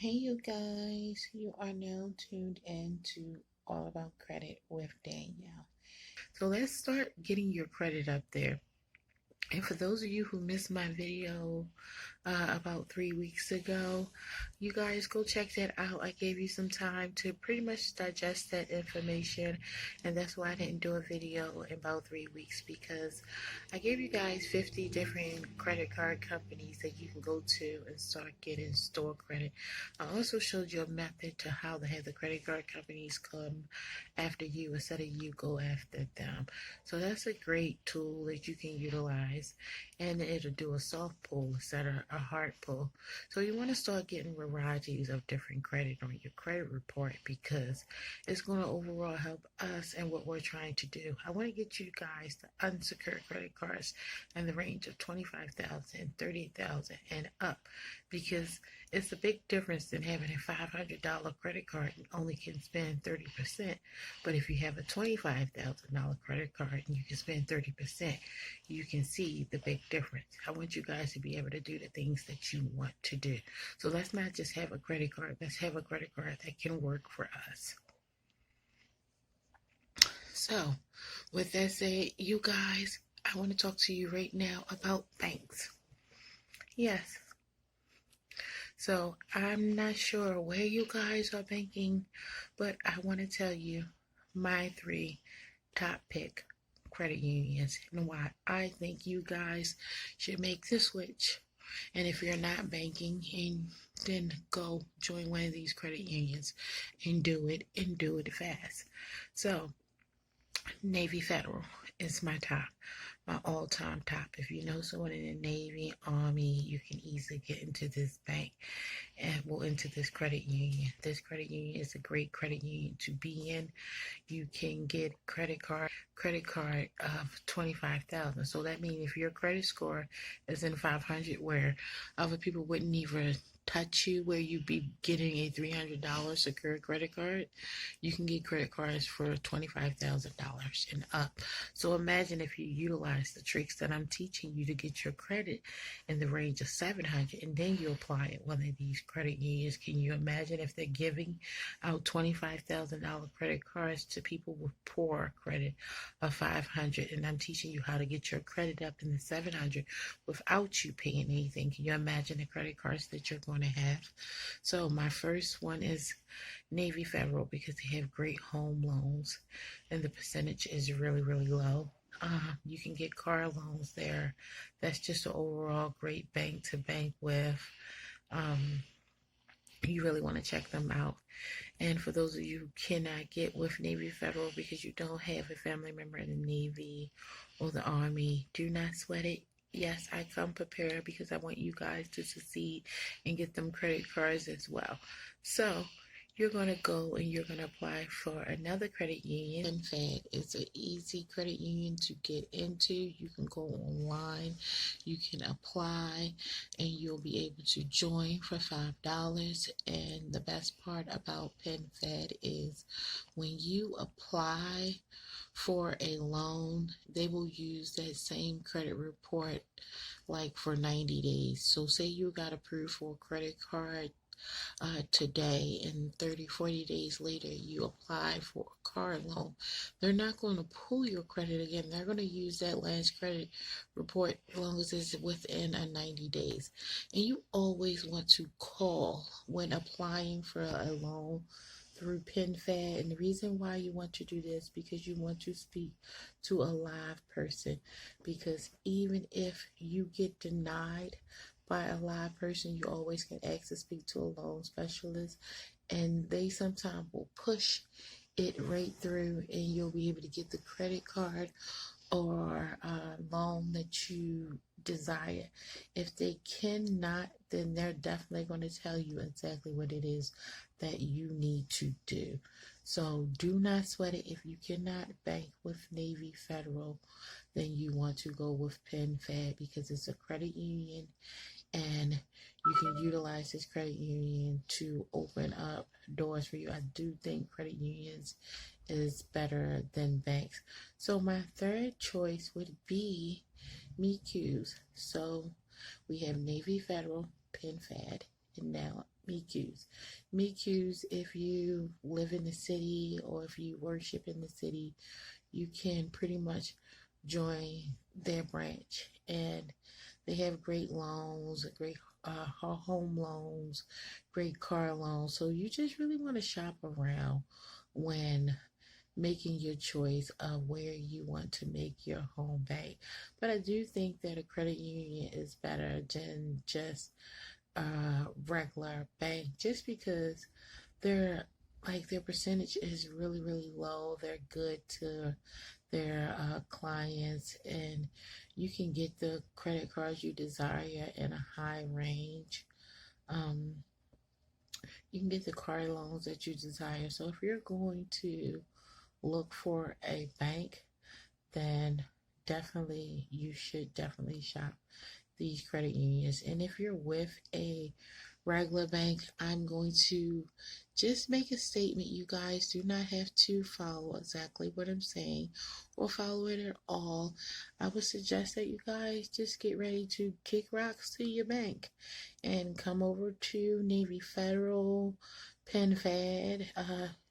Hey, you guys, you are now tuned in to All About Credit with Danielle. So let's start getting your credit up there. And for those of you who missed my video about 3 weeks ago, you guys go check that out. I gave you some time to pretty much digest that information, and that's why I didn't do a video in about 3 weeks, because I gave you guys 50 different credit card companies that you can go to and start getting store credit. I also showed you a method to how to have the credit card companies come after you instead of you go after them. So that's a great tool that you can utilize, and it'll do a soft pull instead of a hard pull. So you want to start getting varieties of different credit on your credit report, because it's going to overall help us and what we're trying to do. I want to get you guys the unsecured credit cards in the range of $25,000, $30,000 and up, because it's a big difference than having a $500 credit card and only can spend 30%. But if you have a $25,000 credit card and you can spend 30%, you can see the big difference. I want you guys to be able to do the things that you want to do. So let's not just have a credit card. Let's have a credit card that can work for us. So with that said, you guys, I want to talk to you right now about banks. Yes. So I'm not sure where you guys are banking, but I want to tell you my 3 top pick credit unions and why I think you guys should make the switch. And if you're not banking, and then go join one of these credit unions and do it fast. So Navy Federal is my all-time top. If you know someone in the Navy, Army, you can easily get into this bank and into this credit union. This credit union is a great credit union to be in. You can get credit card of 25,000. So that means if your credit score is in 500, where other people wouldn't even touch you, where you'd be getting a $300 secured credit card, you can get credit cards for $25,000 and up. So imagine if you utilize the tricks that I'm teaching you to get your credit in the range of 700, and then you apply at one of these credit unions. Can you imagine if they're giving out $25,000 credit cards to people with poor credit of 500, and I'm teaching you how to get your credit up in the 700 without you paying anything? Can you imagine the credit cards that you're going to have? So my first one is Navy Federal, because they have great home loans and the percentage is really, really low. You can get car loans there. That's just an overall great bank to bank with. You really want to check them out. And for those of you who cannot get with Navy Federal because you don't have a family member in the Navy or the Army, do not sweat it. Yes, I come prepared because I want you guys to succeed and get them credit cards as well. So you're going to go and you're going to apply for another credit union. PenFed is an easy credit union to get into. You can go online, you can apply, and you'll be able to join for $5. And the best part about PenFed is when you apply for a loan, they will use that same credit report like for 90 days. So say you got approved for a credit card today, and 30-40 days later you apply for a car loan, they're not going to pull your credit again. They're going to use that last credit report as long as it's within 90 days. And you always want to call when applying for a loan through PenFed. And the reason why you want to do this, because you want to speak to a live person, because even if you get denied by a live person, you always can ask to speak to a loan specialist, and they sometimes will push it right through, and you'll be able to get the credit card or loan that you desire. If they cannot, then they're definitely going to tell you exactly what it is that you need to do. So do not sweat it. If you cannot bank with Navy Federal, then you want to go with PenFed, because it's a credit union and you can utilize this credit union to open up doors for you. I do think credit unions is better than banks. So my third choice would be MeQs. So we have Navy Federal, PenFed, and now MeQs. MeQs, if you live in the city or if you worship in the city, you can pretty much join their branch. And they have great loans, great home loans, great car loans. So you just really want to shop around when making your choice of where you want to make your home bank. But I do think that a credit union is better than just a regular bank, just because their their percentage is really low. They're good to their clients, and you can get the credit cards you desire in a high range. Um, you can get the car loans that you desire. So if you're going to look for a bank, then definitely you should definitely shop these credit unions. And if you're with a regular bank, I'm going to just make a statement. You guys do not have to follow exactly what I'm saying or follow it at all. I would suggest that you guys just get ready to kick rocks to your bank and come over to Navy Federal, PenFed,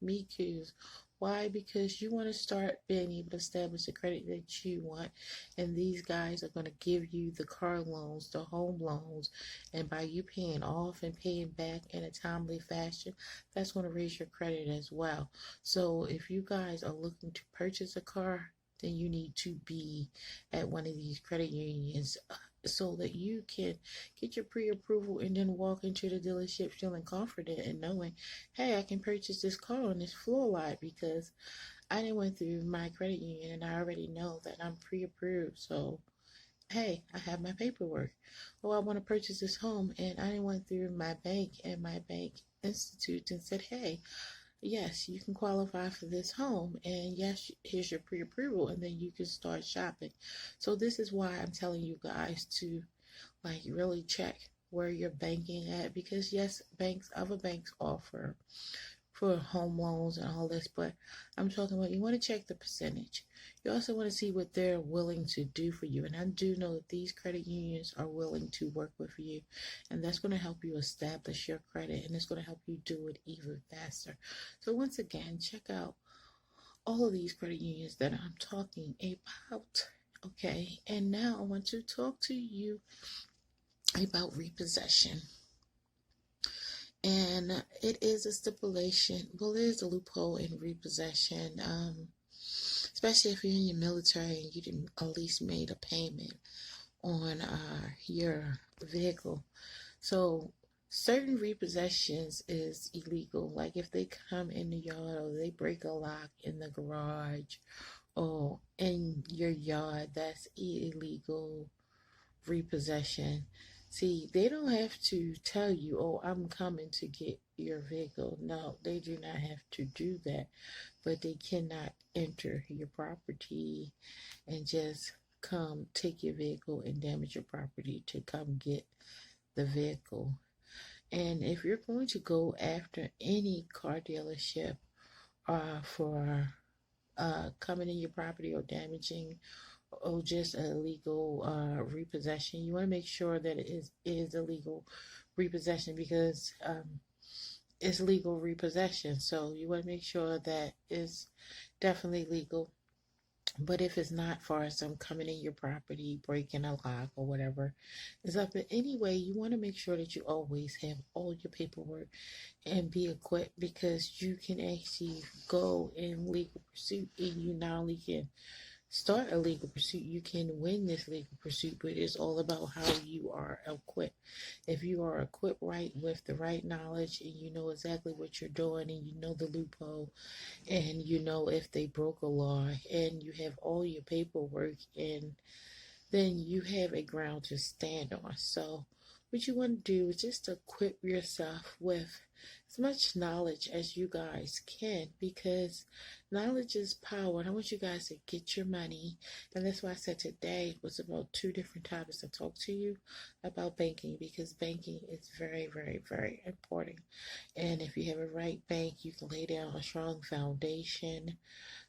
MeQs. Why? Because you want to start being able to establish the credit that you want, and these guys are going to give you the car loans, the home loans, and by you paying off and paying back in a timely fashion, that's going to raise your credit as well. So if you guys are looking to purchase a car, then you need to be at one of these credit unions so that you can get your pre-approval and then walk into the dealership feeling confident and knowing, hey, I can purchase this car on this floor lot because I didn't went through my credit union and I already know that I'm pre-approved. So hey, I have my paperwork. Oh, I want to purchase this home and I didn't went through my bank and my bank institute and said, hey, yes, you can qualify for this home, and yes, here's your pre-approval, and then you can start shopping. So this is why I'm telling you guys to really check where you're banking at, because yes, other banks offer for home loans and all this, but I'm talking about you want to check the percentage. You also want to see what they're willing to do for you. And I do know that these credit unions are willing to work with you, and that's going to help you establish your credit, and it's going to help you do it even faster. So once again, check out all of these credit unions that I'm talking about. Okay, and now I want to talk to you about repossession. And it is a stipulation, well, it is a loophole in repossession, especially if you're in your military and you didn't at least made a payment on your vehicle. So certain repossessions is illegal. Like if they come in the yard or they break a lock in the garage or in your yard, that's illegal repossession. See, they don't have to tell you, oh, I'm coming to get your vehicle. No, they do not have to do that, but they cannot enter your property and just come take your vehicle and damage your property to come get the vehicle. And if you're going to go after any car dealership for coming in your property or damaging or just a legal repossession, you want to make sure that it is a legal repossession, because it's legal repossession. So you want to make sure that it's definitely legal. But if it's not, far as them coming in your property, breaking a lock or whatever is up, but anyway, you want to make sure that you always have all your paperwork and be equipped, because you can actually go in legal pursuit, and you not only can start a legal pursuit, you can win this legal pursuit, but it's all about how you are equipped. If you are equipped right with the right knowledge and you know exactly what you're doing and you know the loophole and you know if they broke a law and you have all your paperwork, and then you have a ground to stand on. So what you want to do is just equip yourself with as much knowledge as you guys can, because knowledge is power. And I want you guys to get your money. And that's why I said today was about two different topics to talk to you about banking, because banking is very important. And if you have a right bank, you can lay down a strong foundation.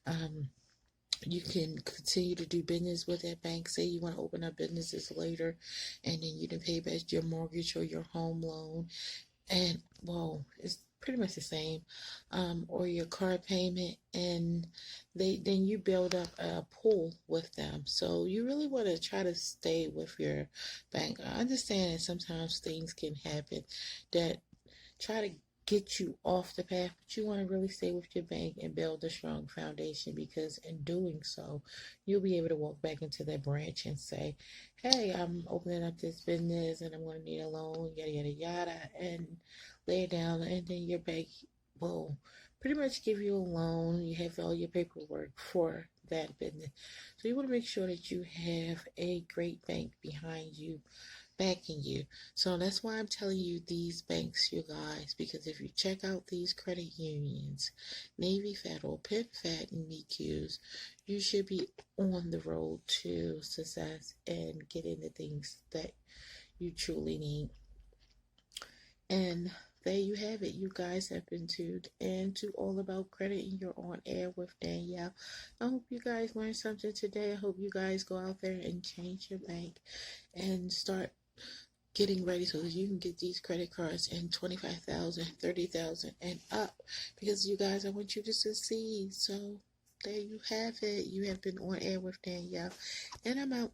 Um, you can continue to do business with that bank. Say you want to open up businesses later, and then you can pay back your mortgage or your home loan, and well, it's pretty much the same, or your card payment, and then you build up a pool with them. So you really want to try to stay with your bank. I understand that sometimes things can happen that try to get you off the path, but you want to really stay with your bank and build a strong foundation, because in doing so, you'll be able to walk back into that branch and say, hey, I'm opening up this business and I'm going to need a loan, yada, yada, yada, and lay it down, and then your bank will pretty much give you a loan. You have all your paperwork for that business. So you want to make sure that you have a great bank behind you, backing you. So that's why I'm telling you these banks, you guys, because if you check out these credit unions, Navy Federal, PenFed, and NECUs, you should be on the road to success and getting the things that you truly need. And there you have it. You guys have been tuned in to All About Credit, and you're on air with Danielle. I hope you guys learned something today. I hope you guys go out there and change your bank and start getting ready so that you can get these credit cards in 25,000, 30,000, and up, because you guys, I want you to succeed. So there you have it. You have been on air with Danielle, and I'm out.